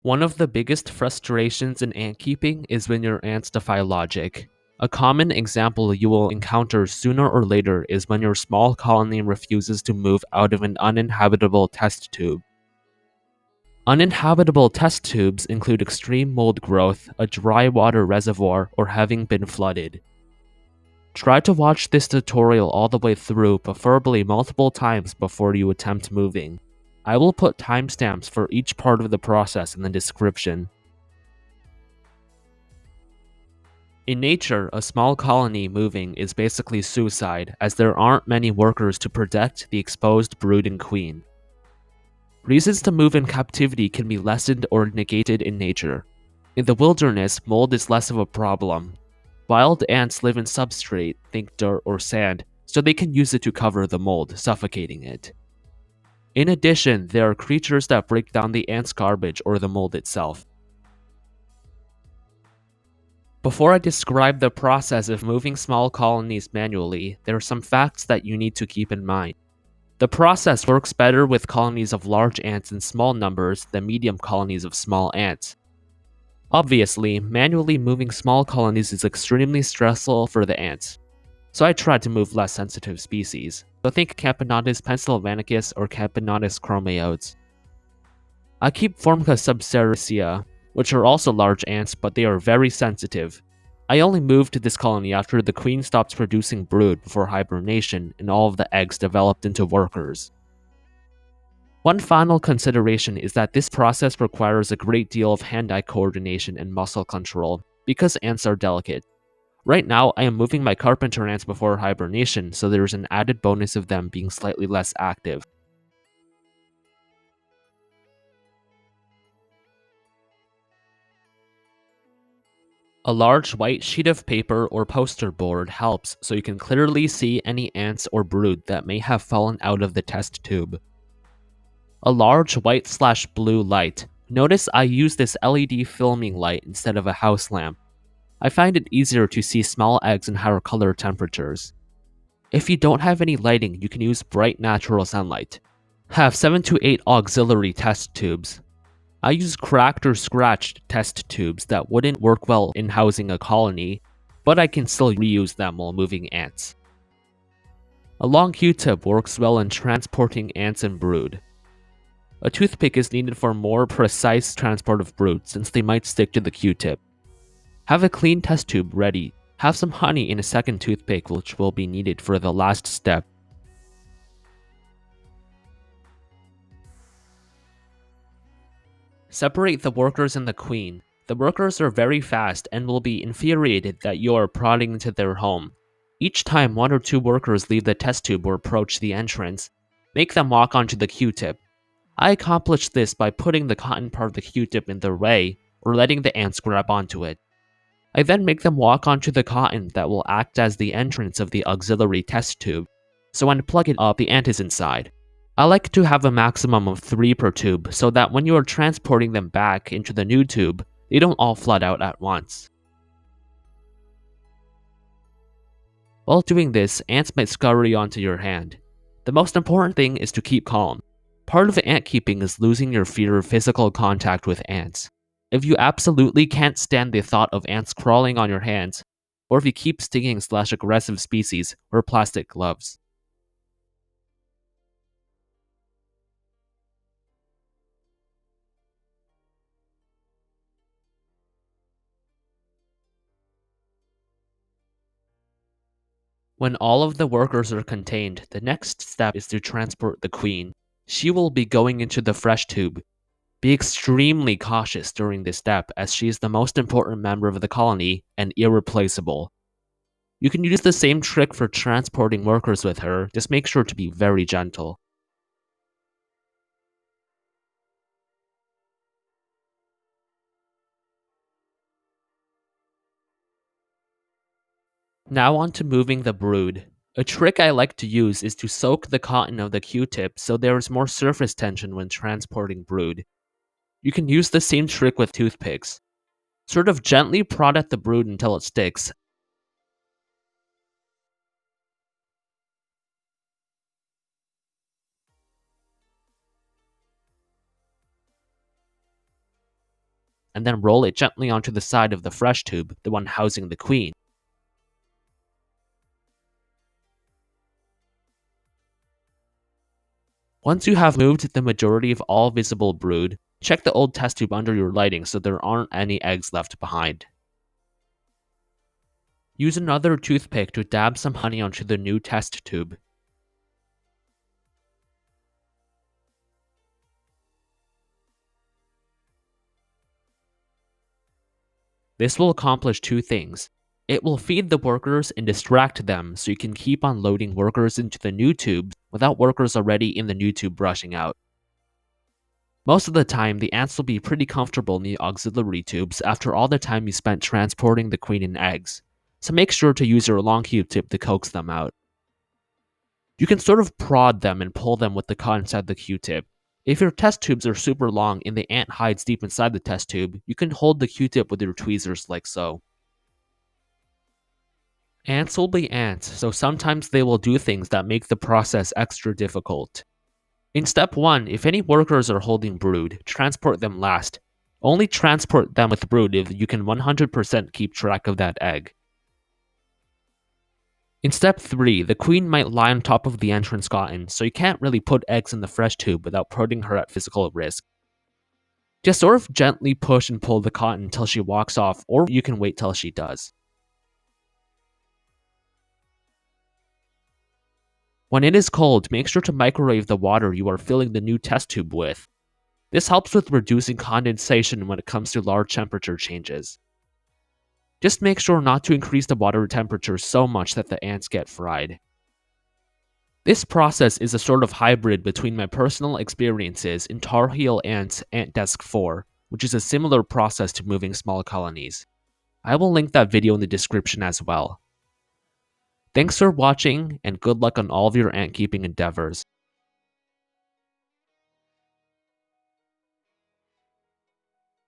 One of the biggest frustrations in ant keeping is when your ants defy logic. A common example you will encounter sooner or later is when your small colony refuses to move out of an uninhabitable test tube. Uninhabitable test tubes include extreme mold growth, a dry water reservoir, or having been flooded. Try to watch this tutorial all the way through, preferably multiple times before you attempt moving. I will put timestamps for each part of the process in the description. In nature, a small colony moving is basically suicide, as there aren't many workers to protect the exposed brooding queen. Reasons to move in captivity can be lessened or negated in nature. In the wilderness, mold is less of a problem. Wild ants live in substrate, think dirt or sand, so they can use it to cover the mold, suffocating it. In addition, there are creatures that break down the ant's garbage or the mold itself. Before I describe the process of moving small colonies manually, there are some facts that you need to keep in mind. The process works better with colonies of large ants in small numbers than medium colonies of small ants. Obviously, manually moving small colonies is extremely stressful for the ants, so I tried to move less sensitive species. So think Camponotus pennsylvanicus or Camponotus chromaeodes. I keep Formica subceracea, which are also large ants, but they are very sensitive. I only moved to this colony after the queen stopped producing brood before hibernation and all of the eggs developed into workers. One final consideration is that this process requires a great deal of hand-eye coordination and muscle control, because ants are delicate. Right now, I am moving my carpenter ants before hibernation, so there is an added bonus of them being slightly less active. A large white sheet of paper or poster board helps so you can clearly see any ants or brood that may have fallen out of the test tube. A large white/blue light. Notice I use this LED filming light instead of a house lamp. I find it easier to see small eggs in higher color temperatures. If you don't have any lighting, you can use bright natural sunlight. Have 7 to 8 auxiliary test tubes. I use cracked or scratched test tubes that wouldn't work well in housing a colony, but I can still reuse them while moving ants. A long Q-tip works well in transporting ants and brood. A toothpick is needed for more precise transport of brood since they might stick to the Q-tip. Have a clean test tube ready. Have some honey in a second toothpick, which will be needed for the last step. Separate the workers and the queen. The workers are very fast and will be infuriated that you are prodding into their home. Each time 1 or 2 workers leave the test tube or approach the entrance, make them walk onto the Q-tip. I accomplish this by putting the cotton part of the Q-tip in their way or letting the ants grab onto it. I then make them walk onto the cotton that will act as the entrance of the auxiliary test tube, so when I plug it up, the ant is inside. I like to have a maximum of 3 per tube so that when you are transporting them back into the new tube, they don't all flood out at once. While doing this, ants might scurry onto your hand. The most important thing is to keep calm. Part of ant keeping is losing your fear of physical contact with ants. If you absolutely can't stand the thought of ants crawling on your hands, or if you keep stinging/aggressive species, wear plastic gloves. When all of the workers are contained, the next step is to transport the queen. She will be going into the fresh tube. Be extremely cautious during this step as she is the most important member of the colony and irreplaceable. You can use the same trick for transporting workers with her, just make sure to be very gentle. Now on to moving the brood. A trick I like to use is to soak the cotton of the Q-tip so there is more surface tension when transporting brood. You can use the same trick with toothpicks. Sort of gently prod at the brood until it sticks. and then roll it gently onto the side of the fresh tube, the one housing the queen. Once you have moved the majority of all visible brood, check the old test tube under your lighting so there aren't any eggs left behind. Use another toothpick to dab some honey onto the new test tube. This will accomplish two things. It will feed the workers and distract them so you can keep on loading workers into the new tubes without workers already in the new tube rushing out. Most of the time, the ants will be pretty comfortable in the auxiliary tubes after all the time you spent transporting the queen and eggs, so make sure to use your long Q-tip to coax them out. You can sort of prod them and pull them with the caught inside the Q-tip. If your test tubes are super long and the ant hides deep inside the test tube, you can hold the Q-tip with your tweezers like so. Ants will be ants, so sometimes they will do things that make the process extra difficult. In step 1, if any workers are holding brood, transport them last. Only transport them with brood if you can 100% keep track of that egg. In step 3, the queen might lie on top of the entrance cotton, so you can't really put eggs in the fresh tube without putting her at physical risk. Just sort of gently push and pull the cotton until she walks off, or you can wait till she does. When it is cold, make sure to microwave the water you are filling the new test tube with. This helps with reducing condensation when it comes to large temperature changes. Just make sure not to increase the water temperature so much that the ants get fried. This process is a sort of hybrid between my personal experiences in Tar Heel Ant's Ant Desk 4, which is a similar process to moving small colonies. I will link that video in the description as well. Thanks for watching, and good luck on all of your ant keeping endeavors.